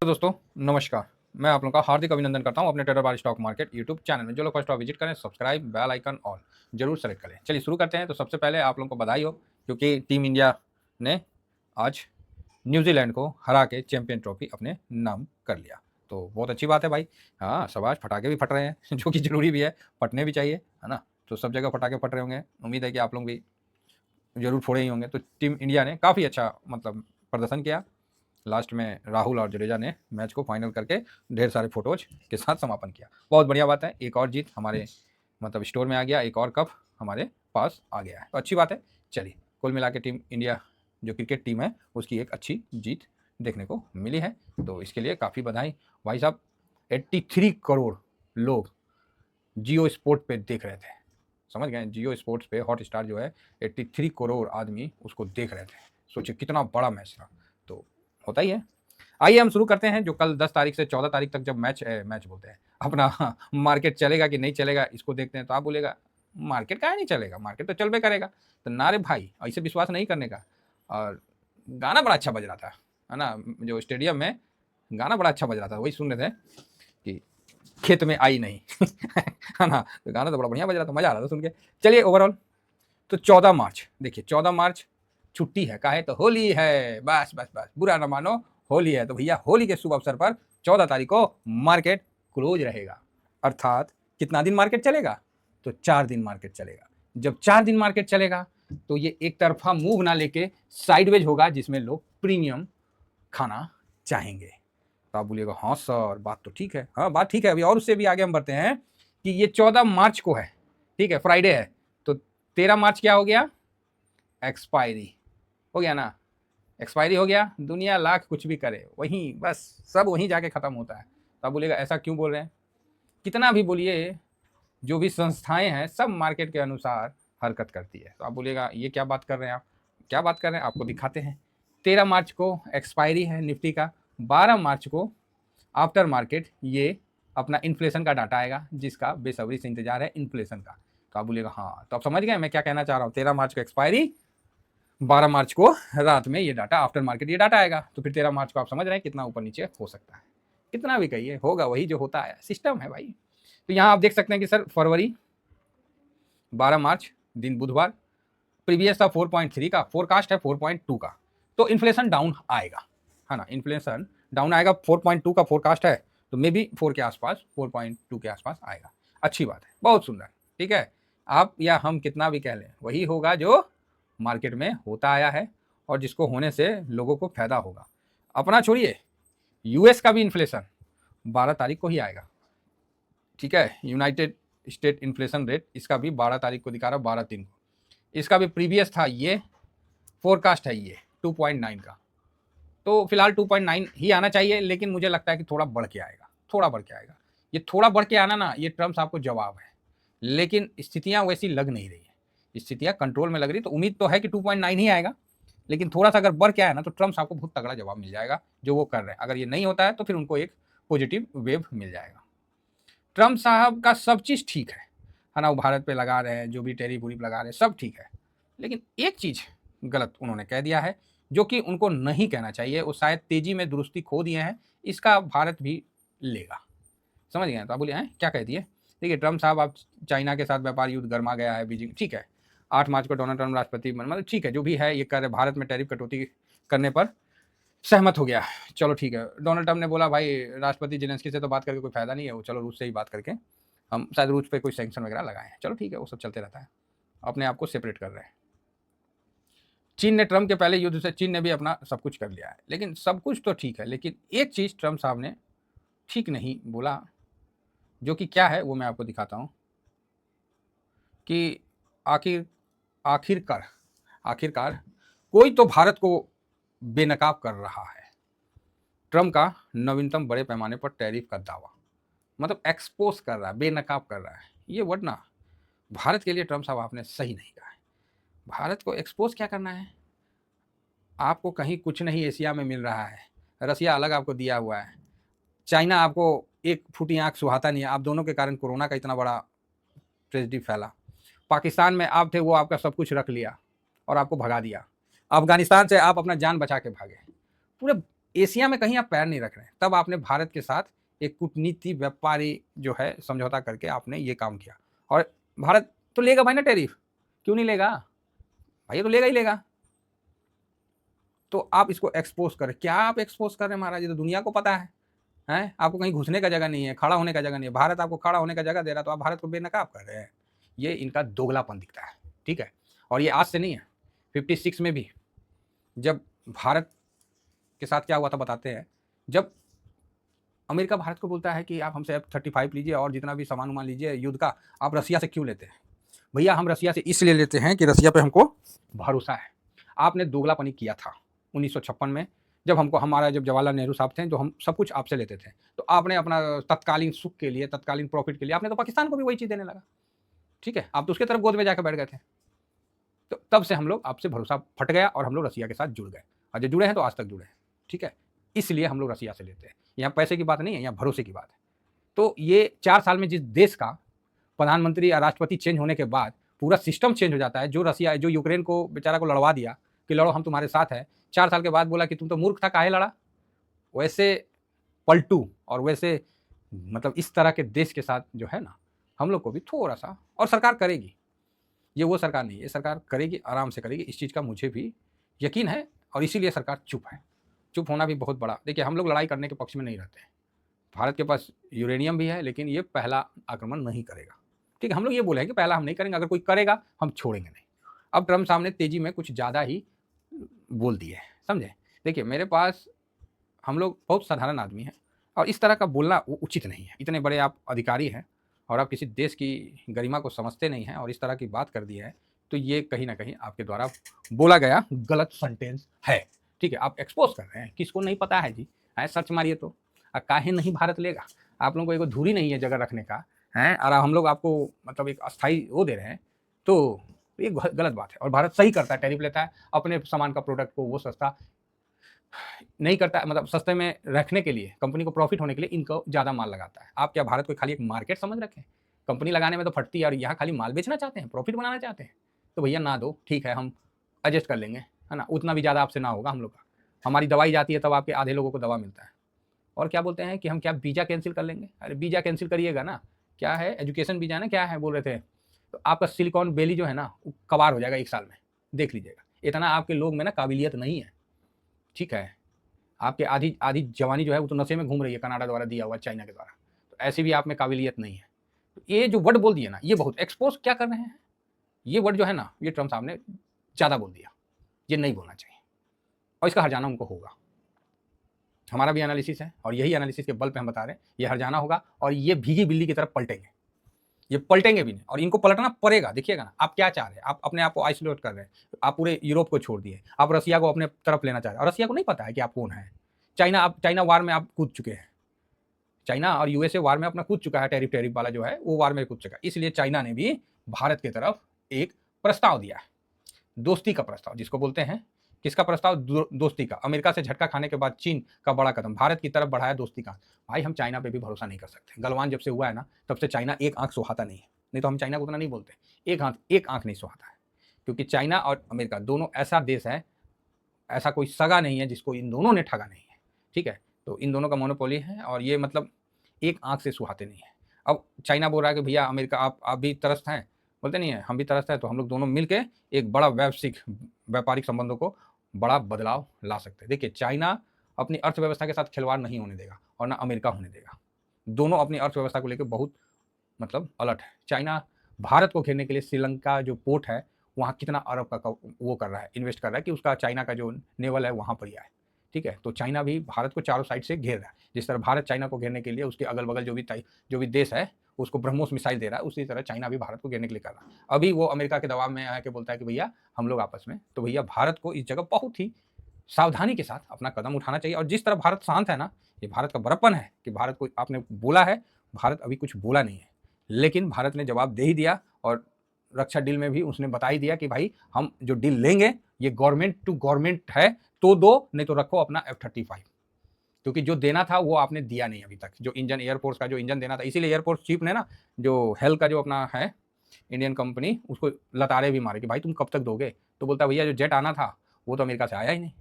दोस्तों, नमस्कार। मैं आप लोगों का हार्दिक अभिनंदन करता हूं अपने ट्रेडर बार स्टॉक मार्केट यूट्यूब चैनल में। जो लोग फर्स्ट ऑफ विजिट करें, सब्सक्राइब, बेल आइकन ऑल जरूर सेलेक्ट करें। चलिए शुरू करते हैं। तो सबसे पहले आप लोगों को बधाई हो, क्योंकि टीम इंडिया ने आज न्यूजीलैंड को हरा के चैंपियन ट्रॉफी अपने नाम कर लिया। तो बहुत अच्छी बात है भाई। हाँ, शाबाश, पटाखे भी फट रहे हैं जो कि जरूरी भी है, फटने भी चाहिए, है ना। तो सब जगह पटाखे फट रहे होंगे, उम्मीद है कि आप लोग भी जरूर फोड़े ही होंगे। तो टीम इंडिया ने काफ़ी अच्छा मतलब प्रदर्शन किया। लास्ट में राहुल और जडेजा ने मैच को फाइनल करके ढेर सारे फोटोज के साथ समापन किया। बहुत बढ़िया बात है। एक और जीत हमारे मतलब स्टोर में आ गया, एक और कप हमारे पास आ गया है, तो अच्छी बात है। चलिए, कुल मिला के टीम इंडिया जो क्रिकेट टीम है उसकी एक अच्छी जीत देखने को मिली है, तो इसके लिए काफ़ी बधाई भाई साहब। 83 करोड़ लोग जियो स्पोर्ट पे देख रहे थे, समझ गए। जियो स्पोर्ट्स पे हॉट स्टार जो है 83 करोड़ आदमी उसको देख रहे थे। सोचिए कितना बड़ा मैच था। तो होता ही है। आइए हम शुरू करते हैं। जो कल 10 तारीख से 14 तारीख तक जब मैच बोलते हैं अपना मार्केट चलेगा कि नहीं चलेगा, इसको देखते हैं। तो आप बोलेगा मार्केट का नहीं चलेगा, मार्केट तो चल भी करेगा। तो नारे भाई, ऐसे विश्वास नहीं करने का। और गाना बड़ा अच्छा बज रहा था, है ना, जो स्टेडियम में गाना बड़ा अच्छा बज रहा था, वही सुन रहे थे कि खेत में आई नहीं है ना। तो गाना तो बड़ा बढ़िया बज रहा था, मजा आ रहा था सुन के। चलिए ओवरऑल तो 14 मार्च देखिए, 14 मार्च छुट्टी है, काहे तो होली है। बस बस बस, बुरा ना मानो, होली है। तो भैया होली के शुभ अवसर पर 14 तारीख को मार्केट क्लोज रहेगा। अर्थात कितना दिन मार्केट चलेगा? तो 4 दिन मार्केट चलेगा। जब 4 दिन मार्केट चलेगा तो ये एक तरफा मूव ना लेके साइडवेज होगा, जिसमें लोग प्रीमियम खाना चाहेंगे। तो आप बोलिएगा हाँ सर, बात तो ठीक है। हाँ, बात ठीक है। अभी और उससे भी आगे हम बढ़ते हैं कि ये 14 मार्च को है, ठीक है, फ्राइडे है। तो 13 मार्च क्या हो गया? एक्सपायरी हो गया ना। एक्सपायरी हो गया, दुनिया लाख कुछ भी करे, वहीं बस सब वहीं जाके खत्म होता है। तो आप बोलेगा ऐसा क्यों बोल रहे हैं? कितना भी बोलिए, जो भी संस्थाएं हैं सब मार्केट के अनुसार हरकत करती है। तो आप बोलिएगा ये क्या बात कर रहे हैं आप, क्या बात कर रहे हैं, आपको दिखाते हैं। 13 मार्च को एक्सपायरी है निफ्टी का। 12 मार्च को आफ्टर मार्केट ये अपना इन्फ्लेशन का डाटा आएगा, जिसका बेसब्री से इंतजार है, इन्फ्लेशन का। तो आप बोलिएगा हाँ, तो आप समझ गए मैं क्या कहना चाह रहा हूँ। 13 मार्च को एक्सपायरी, 12 मार्च को रात में ये डाटा, आफ्टर मार्केट ये डाटा आएगा। तो फिर 13 मार्च को आप समझ रहे हैं कितना ऊपर नीचे हो सकता है। कितना भी कहिए, होगा वही जो होता है, सिस्टम है भाई। तो यहाँ आप देख सकते हैं कि सर फरवरी 12 मार्च दिन बुधवार, प्रीवियस था 4.3 का, फोरकास्ट है 4.2 का। तो इन्फ्लेशन डाउन आएगा, है ना, इन्फ्लेशन डाउन आएगा। 4.2 का फोरकास्ट है, तो मे भी 4 के आसपास, 4.2 के आसपास आएगा। अच्छी बात है, बहुत सुंदर, ठीक है। आप या हम कितना भी कह लें, वही होगा जो मार्केट में होता आया है और जिसको होने से लोगों को फायदा होगा। अपना छोड़िए, यूएस का भी इन्फ्लेशन 12 तारीख को ही आएगा, ठीक है। यूनाइटेड स्टेट इन्फ्लेशन रेट, इसका भी 12 तारीख को दिखा रहा, 12/3 को। इसका भी प्रीवियस था, ये फोरकास्ट है ये 2.9 का। तो फिलहाल 2.9 ही आना चाहिए, लेकिन मुझे लगता है कि थोड़ा बढ़ के आएगा, थोड़ा बढ़ के आएगा। ये थोड़ा बढ़ के आना ना, ये ट्रम्प साहब को जवाब है। लेकिन स्थितियां वैसी लग नहीं रही है, स्थितियां कंट्रोल में लग रही। तो उम्मीद तो है कि 2.9 ही आएगा, लेकिन थोड़ा सा अगर बढ़ के आया ना, तो ट्रम्प साहब को बहुत तगड़ा जवाब मिल जाएगा जो वो कर रहे हैं। अगर ये नहीं होता है तो फिर उनको एक पॉजिटिव वेव मिल जाएगा। ट्रम्प साहब का सब चीज़ ठीक है ना, वो भारत पे लगा रहे हैं, जो भी टैरिफ वूरिफ लगा रहे हैं सब ठीक है। लेकिन एक चीज़ गलत उन्होंने कह दिया है, जो कि उनको नहीं कहना चाहिए। वो शायद तेजी में दुरुस्ती खो दिए हैं, इसका भारत भी लेगा। समझ गए? तो आप बोलिए हैं क्या कह दिए? देखिए, ट्रम्प साहब, आप चाइना के साथ व्यापार युद्ध गर्मा गया है, बीजिंग, ठीक है। 8 मार्च को डोनाल्ड ट्रम्प राष्ट्रपति मतलब ठीक है, जो भी है ये कर रहे, भारत में टैरिफ कटौती करने पर सहमत हो गया। चलो ठीक है। डोनाल्ड ट्रम्प ने बोला भाई राष्ट्रपति जेलेंस्की से तो बात करके कोई फायदा नहीं है, वो चलो रूस से ही बात करके हम शायद रूस पे कोई सैंक्शन वगैरह लगाएं। चलो ठीक है, वो सब चलते रहता है, अपने आप को सेपरेट कर रहे हैं। चीन ने ट्रम्प के पहले युद्ध से, चीन ने भी अपना सब कुछ कर लिया है। लेकिन सब कुछ तो ठीक है, लेकिन एक चीज़ ट्रम्प साहब ने ठीक नहीं बोला, जो कि क्या है वो मैं आपको दिखाता हूँ कि आखिरकार आखिरकार कोई तो भारत को बेनकाब कर रहा है। ट्रम्प का नवीनतम बड़े पैमाने पर टैरिफ का दावा, मतलब एक्सपोज कर रहा है, बेनकाब कर रहा है। ये वर्ड ना भारत के लिए ट्रम्प साहब आपने सही नहीं कहा है। भारत को एक्सपोज क्या करना है? आपको कहीं कुछ नहीं एशिया में मिल रहा है, रसिया अलग आपको दिया हुआ है, चाइना आपको एक फूटी आंख सुहाता नहीं है। आप दोनों के कारण कोरोना का इतना बड़ा ट्रेजेडी फैला। पाकिस्तान में आप थे, वो आपका सब कुछ रख लिया और आपको भगा दिया। अफगानिस्तान से आप अपना जान बचा के भागे। पूरे एशिया में कहीं आप पैर नहीं रख रहे हैं, तब आपने भारत के साथ एक कूटनीति व्यापारी जो है समझौता करके आपने ये काम किया। और भारत तो लेगा भाई ना टैरिफ, क्यों नहीं लेगा भाई, ये तो लेगा ही लेगा। तो आप इसको एक्सपोज करें, क्या आप एक्सपोज कर रहे हैं महाराज, ये तो दुनिया को पता है आपको कहीं घुसने का जगह नहीं है, खड़ा होने का जगह नहीं है, भारत आपको खड़ा होने का जगह दे रहा, तो आप भारत को बेनकाब कर रहे हैं। ये इनका दोगलापन दिखता है, ठीक है। और ये आज से नहीं है, 56 में भी जब भारत के साथ क्या हुआ था बताते हैं। जब अमेरिका भारत को बोलता है कि आप हमसे F-35 लीजिए और जितना भी सामान उमान लीजिए युद्ध का, आप रसिया से क्यों लेते हैं? भैया हम रसिया से इसलिए लेते हैं कि रसिया पे हमको भरोसा है। आपने दोगलापनी किया था 1956 में, जब हमको हमारा जब जवाहरलाल नेहरू साहब थे, तो हम सब कुछ आपसे लेते थे, तो आपने अपना तत्कालीन सुख के लिए, तत्कालीन प्रॉफिट के लिए आपने तो पाकिस्तान को भी वही चीज़ देने लगा, ठीक है। आप तो उसके तरफ गोद में जाकर बैठ गए थे। तो तब से हम लोग आपसे भरोसा फट गया और हम लोग रसिया के साथ जुड़ गए, और जो जुड़े हैं तो आज तक जुड़े हैं, ठीक है। इसलिए हम लोग रसिया से लेते हैं। यहाँ पैसे की बात नहीं है, यहाँ भरोसे की बात है। तो ये 4 साल में जिस देश का प्रधानमंत्री या राष्ट्रपति चेंज होने के बाद पूरा सिस्टम चेंज हो जाता है, जो रसिया जो यूक्रेन को बेचारा को लड़वा दिया कि लड़ो हम तुम्हारे साथ है, 4 साल के बाद बोला कि तुम तो मूर्ख था, काहे लड़ा। वैसे पलटू और वैसे मतलब इस तरह के देश के साथ जो है ना, हम लोग को भी थोड़ा सा, और सरकार करेगी, ये वो सरकार नहीं है, ये सरकार करेगी, आराम से करेगी, इस चीज़ का मुझे भी यकीन है। और इसीलिए सरकार चुप है। चुप होना भी बहुत बड़ा, देखिए हम लोग लड़ाई करने के पक्ष में नहीं रहते हैं। भारत के पास यूरेनियम भी है, लेकिन ये पहला आक्रमण नहीं करेगा, ठीक है। हम लोग ये बोले हैं कि पहला हम नहीं करेंगे, अगर कोई करेगा हम छोड़ेंगे नहीं। अब ट्रम्प साहब ने तेजी में कुछ ज़्यादा ही बोल दिए है, समझे। देखिए मेरे पास, हम लोग बहुत साधारण आदमी हैं, और इस तरह का बोलना वो उचित नहीं है। इतने बड़े आप अधिकारी हैं और आप किसी देश की गरिमा को समझते नहीं हैं और इस तरह की बात कर दी है, तो ये कहीं ना कहीं आपके द्वारा बोला गया गलत सेंटेंस है, ठीक है। आप एक्सपोज कर रहे हैं, किसको नहीं पता है जी, है सर्च मारिए तो। काहे नहीं भारत लेगा, आप लोगों को एक धुरी नहीं है जगह रखने का, है, और हम लोग आपको मतलब एक अस्थाई वो दे रहे हैं, तो ये गलत बात है। और भारत सही करता है, टैरिफ लेता है अपने सामान का, प्रोडक्ट को वो सस्ता नहीं करता, मतलब सस्ते में रखने के लिए, कंपनी को प्रॉफिट होने के लिए इनको ज़्यादा माल लगाता है। आप क्या भारत को खाली एक मार्केट समझ रखे हैं? कंपनी लगाने में तो फटती है, और यहाँ खाली माल बेचना चाहते हैं, प्रॉफिट बनाना चाहते हैं, तो भैया ना दो, ठीक है, हम एडजस्ट कर लेंगे, है ना, उतना भी ज़्यादा आपसे ना होगा हम लोग का। हमारी दवाई जाती है तब आपके आधे लोगों को दवा मिलता है। और क्या बोलते हैं कि हम क्या वीज़ा कैंसिल कर लेंगे, अरे वीज़ा कैंसिल करिएगा ना, क्या है एजुकेशन वीज़ा ना, क्या है बोल रहे थे, तो आपका सिलिकॉन वैली जो है ना वो कबाड़ हो जाएगा 1 साल में, देख लीजिएगा। इतना आपके लोग में ना काबिलियत नहीं है, ठीक है। आपके आधी आधी जवानी जो है वो तो नशे में घूम रही है, कनाडा द्वारा दिया हुआ, चाइना के द्वारा, तो ऐसी भी आप में काबिलियत नहीं है। तो ये जो वर्ड बोल दिया ना, ये बहुत एक्सपोज क्या कर रहे हैं, ये वर्ड जो है ना, ये ट्रम्प साहब ने ज़्यादा बोल दिया, ये नहीं बोलना चाहिए, और इसका हर्जाना उनको होगा। हमारा भी एनालिसिस है, और यही एनालिसिस के बल पे हम बता रहे हैं, ये हर्जाना होगा, और ये भीगी बिल्ली की तरफ पलटेंगे, ये पलटेंगे भी नहीं, और इनको पलटना पड़ेगा। देखिएगा ना, आप क्या चाह रहे हैं, आप अपने आप को आइसोलेट कर रहे हैं, आप पूरे यूरोप को छोड़ दिए, आप रसिया को अपने तरफ लेना चाह रहे हैं, और रसिया को नहीं पता है कि आप कौन है। चाइना वार में आप कूद चुके हैं, चाइना और यूएसए वार में अपना कूद चुका है, टैरिफ वाला जो है वो वार में कूद चुका है। इसलिए चाइना ने भी भारत की तरफ एक प्रस्ताव दिया है, दोस्ती का प्रस्ताव जिसको बोलते हैं। किसका प्रस्ताव? दोस्ती का। अमेरिका से झटका खाने के बाद चीन का बड़ा कदम, भारत की तरफ बढ़ाया दोस्ती का। भाई हम चाइना पे भी भरोसा नहीं कर सकते, गलवान जब से हुआ है ना तब से चाइना एक आंख सुहाता नहीं है, नहीं तो हम चाइना को उतना नहीं बोलते, एक आंख नहीं सुहाता है, क्योंकि चाइना और अमेरिका दोनों ऐसा देश है, ऐसा कोई सगा नहीं है जिसको इन दोनों ने ठगा नहीं है, ठीक है। तो इन दोनों का मोनोपोली है, और ये मतलब एक आंख से सुहाते नहीं है। अब चाइना बोल रहा है कि भैया अमेरिका आप भी त्रस्त हैं, बोलते नहीं है हम भी त्रस्त हैं, तो हम लोग दोनों मिलके एक बड़ा व्यापारिक संबंधों को बड़ा बदलाव ला सकते हैं। देखिए चाइना अपनी अर्थव्यवस्था के साथ खिलवाड़ नहीं होने देगा, और ना अमेरिका होने देगा। दोनों अपनी अर्थव्यवस्था को लेकर बहुत मतलब अलर्ट है। चाइना भारत को घेरने के लिए श्रीलंका जो पोर्ट है वहाँ कितना अरब का वो कर रहा है, इन्वेस्ट कर रहा है कि उसका चाइना का जो नेवल है वहाँ पर ही आए, ठीक है। तो चाइना भी भारत को चारों साइड से घेर रहा है। जिस तरह भारत चाइना को घेरने के लिए उसके अगल बगल जो भी देश है उसको ब्रह्मोस मिसाइल दे रहा है, उसी तरह चाइना भी भारत को घेरने के लिए कर रहा है। अभी वो अमेरिका के दबाव में आके बोलता है कि भैया हम लोग आपस में, तो भैया भारत को इस जगह बहुत ही सावधानी के साथ अपना कदम उठाना चाहिए। और जिस तरह भारत शांत है ना, ये भारत का बड़प्पन है कि भारत को आपने बोला है, भारत अभी कुछ बोला नहीं है, लेकिन भारत ने जवाब दे ही दिया। और रक्षा डील में भी उसने बता ही दिया कि भाई हम जो डील लेंगे ये गवर्नमेंट टू गवर्नमेंट है, तो दो, नहीं तो रखो अपना F-35, क्योंकि जो देना था वो आपने दिया नहीं अभी तक। जो इंजन, एयरफोर्स का जो इंजन देना था, इसीलिए एयरफोर्स चीफ ने ना जो हेल का जो अपना है इंडियन कंपनी, उसको लताड़े भी मारे कि भाई तुम कब तक दोगे। तो बोलता भैया जो जेट आना था वो तो अमेरिका से आया ही नहीं।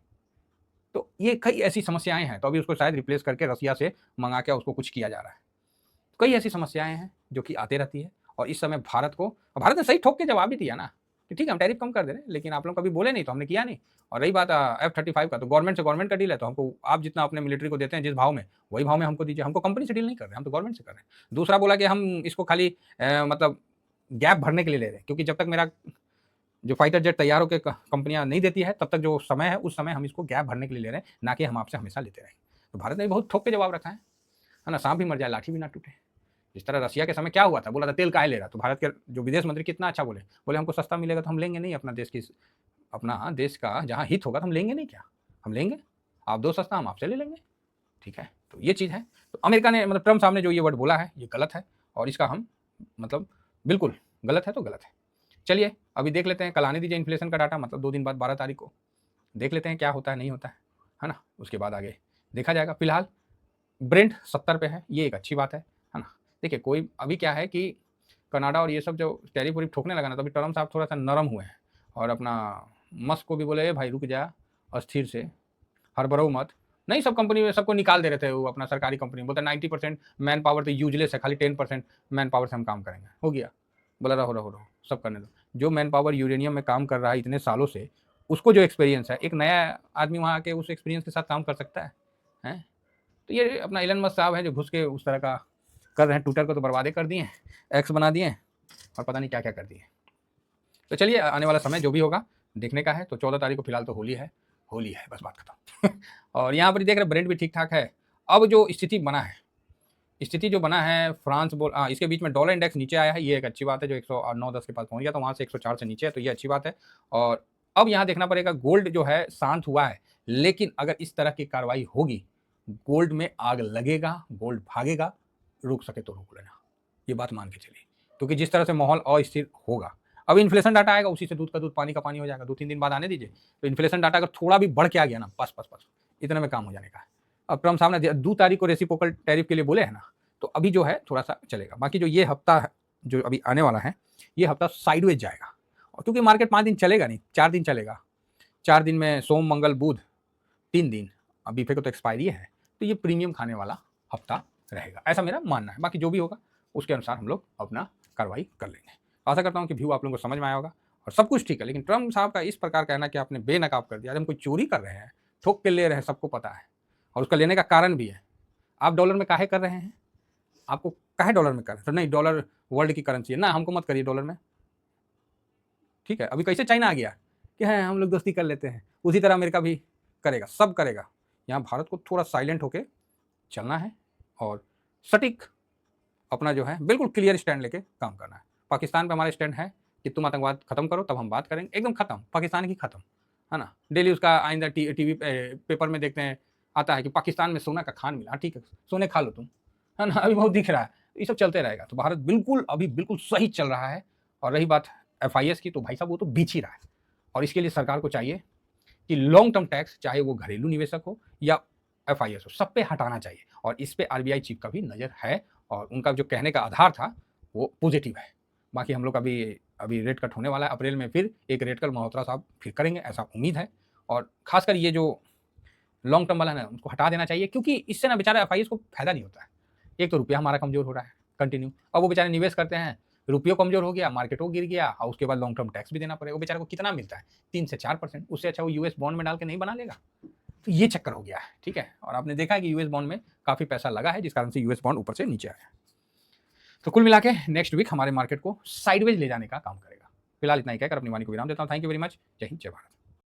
तो ये कई ऐसी समस्याएं हैं, तो अभी उसको शायद रिप्लेस करके रसिया से मंगा के उसको कुछ किया जा रहा है। कई ऐसी समस्याएं हैं जो कि आते रहती है, और इस समय भारत ने सही ठोक के जवाब भी दिया ना कि ठीक है हम टैरिफ कम कर दे रहे हैं, लेकिन आप लोग कभी बोले नहीं तो हमने किया नहीं। और रही बात F-35 का, तो गवर्नमेंट का डील है, तो हमको आप जितना अपने मिलिट्री को देते हैं जिस भाव में, वही भाव में हमको दीजिए। हमको कंपनी से डील नहीं कर रहे हैं, हम तो गवर्नमेंट से कर रहे हैं। दूसरा बोला कि हम इसको खाली मतलब गैप भरने के लिए ले रहे हैं, क्योंकि जब तक मेरा जो फाइटर जेट तैयार होकर कंपनियां नहीं देती है, तब तक जो समय है उस समय हम इसको गैप भरने के लिए ले रहे हैं, ना कि हम आपसे हमेशा लेते रहें। तो भारत ने बहुत ठोक के जवाब रखा है ना, सांप भी मर जाए लाठी भी ना टूटे। जिस तरह रसिया के समय क्या हुआ था, बोला था तेल काहे ले रहा, तो भारत के जो विदेश मंत्री कितना अच्छा बोले, हमको सस्ता मिलेगा तो हम लेंगे नहीं, अपना देश का जहाँ हित होगा तो हम लेंगे नहीं, क्या हम लेंगे, आप दो सस्ता हम आपसे ले लेंगे। ठीक है, तो ये चीज़ है। तो अमेरिका ने मतलब ट्रम्प साहब ने जो ये वर्ड बोला है ये गलत है, और इसका हम मतलब बिल्कुल गलत है तो गलत है। चलिए अभी देख लेते हैं, कल आने दीजिए इन्फ्लेशन का डाटा, मतलब 2 दिन बाद 12 तारीख को देख लेते हैं क्या होता है नहीं होता है ना, उसके बाद आगे देखा जाएगा। फिलहाल ब्रेंट 70 पे है, ये एक अच्छी बात है ना। देखिए कोई अभी क्या है कि कनाडा और ये सब जो टैरिफ वैरिफ ठोकने लगा ना, तो अभी ट्रम्प साहब थोड़ा सा नरम हुए हैं, और अपना मस्क को भी बोले भाई रुक जा, अस्थिर से, हड़बड़ाओ मत। नहीं, सब कंपनी में सबको निकाल दे रहे थे, वो अपना सरकारी कंपनी बोलते 90% मैन पावर तो यूजलेस है, खाली 10% मैन पावर से हम काम करेंगे, हो गया। बोला रहो सब करने दो। जो मैन पावर यूरेनियम में काम कर रहा है इतने सालों से, उसको जो एक्सपीरियंस है, एक नया आदमी वहाँ आके उस एक्सपीरियंस के साथ काम कर सकता है। तो ये अपना एलन मस्क साहब है जो घुस के उस तरह का कर रहे हैं, ट्विटर को तो बर्बादे कर दिए, एक्स बना दिए, और पता नहीं क्या क्या कर दिए। तो चलिए आने वाला समय जो भी होगा देखने का है। तो 14 तारीख को फिलहाल तो होली है बस, बात खत्म। और यहाँ पर देख रहे ब्रेंट भी ठीक ठाक है। अब जो स्थिति बना है फ्रांस इसके बीच में डॉलर इंडेक्स नीचे आया है, ये एक अच्छी बात है, जो 109-10 के पास पहुंच गया, तो वहाँ से 104 से नीचे है, तो ये अच्छी बात है। और अब यहाँ देखना पड़ेगा, गोल्ड जो है शांत हुआ है, लेकिन अगर इस तरह की कार्रवाई होगी, गोल्ड में आग लगेगा, गोल्ड भागेगा, रुक सके तो रोक लेना, ये बात मान के चलिए, क्योंकि जिस तरह से माहौल अस्थिर होगा। अब इन्फ्लेशन डाटा आएगा, उसी से दूध का दूध पानी का पानी हो जाएगा, 2-3 दिन बाद आने दीजिए। तो इन्फ्लेशन डाटा अगर थोड़ा भी बढ़ के आ गया ना, बस इतने में काम हो जाने का है। अब ट्रम्प साहब ने 2 तारीख को रेसिप्रोकल टैरिफ के लिए बोले हैं ना, तो अभी जो है थोड़ा सा चलेगा। बाकी जो ये हफ्ता है जो अभी आने वाला है, ये हफ्ता साइडवेज जाएगा, और क्योंकि मार्केट 5 दिन चलेगा नहीं, 4 दिन चलेगा। 4 दिन में सोम मंगल बुध 3 दिन, अभी फिर तो एक्सपायरी है, तो ये प्रीमियम खाने वाला हफ्ता रहेगा, ऐसा मेरा मानना है। बाकी जो भी होगा उसके अनुसार हम लोग अपना कार्रवाई कर लेंगे। आशा करता हूँ कि व्यू आप लोगों को समझ में आया होगा और सब कुछ ठीक है। लेकिन ट्रम्प साहब का इस प्रकार कहना कि आपने बेनकाब कर दिया, हम कोई चोरी कर रहे हैं, ठोक के ले रहे हैं, सबको पता है, और उसका लेने का कारण भी है। आप डॉलर में काहे कर रहे हैं, आपको काहे डॉलर में कर रहे हैं, तो नहीं डॉलर वर्ल्ड की करेंसी है ना, हमको मत करिए डॉलर में, ठीक है। अभी कैसे चाइना आ गया कि है हम लोग दोस्ती कर लेते हैं, उसी तरह अमेरिका भी करेगा, सब करेगा। यहाँ भारत को थोड़ा साइलेंट होके चलना है और सटीक अपना जो है बिल्कुल क्लियर स्टैंड लेके काम करना है। पाकिस्तान पे हमारा स्टैंड है कि तुम आतंकवाद खत्म करो तब हम बात करेंगे, एकदम खत्म, पाकिस्तान की खत्म, है ना। डेली उसका आइंदा टीवी पेपर में देखते हैं, आता है कि पाकिस्तान में सोना का खान मिला, ठीक है सोने खा लो तुम, है ना, अभी बहुत दिख रहा है, ये सब चलते रहेगा। तो भारत अभी बिल्कुल सही चल रहा है। और रही बात FIS की, तो भाई साहब वो तो बीच ही रहा है, और इसके लिए सरकार को चाहिए कि लॉन्ग टर्म टैक्स, चाहे वो घरेलू निवेशक हो या FIS हो, सब पे हटाना चाहिए। और इस पे RBI चीफ का भी नज़र है, और उनका जो कहने का आधार था वो पॉजिटिव है। बाकी हम लोग अभी रेट कट होने वाला है अप्रैल में, फिर एक रेट कट मल्होत्रा साहब फिर करेंगे, ऐसा उम्मीद है। और खासकर ये जो लॉन्ग टर्म वाला है ना, उसको हटा देना चाहिए, क्योंकि इससे ना बेचारा FIS को फायदा नहीं होता है। एक तो रुपया हमारा कमजोर हो रहा है कंटिन्यू, अब वो बेचारे निवेश करते हैं, रुपये कमजोर हो गया, मार्केटों गिर गया, और उसके बाद लॉन्ग टर्म टैक्स भी देना पड़ेगा। वो बेचारे को कितना मिलता है, 3 से 4%, उससे अच्छा वो US बॉन्ड में डाल के नहीं बना लेगा। तो ये चक्कर हो गया है, ठीक है। और आपने देखा है कि US बॉन्ड में काफ़ी पैसा लगा है, जिस कारण से US बॉन्ड ऊपर से नीचे आया है। तो कुल मिला के नेक्स्ट वीक हमारे मार्केट को साइडवेज ले जाने का काम करेगा। फिलहाल इतना ही कहकर अपनी वाणी को विराम देता हूँ। Thank you very much. जय हिंद, जय भारत।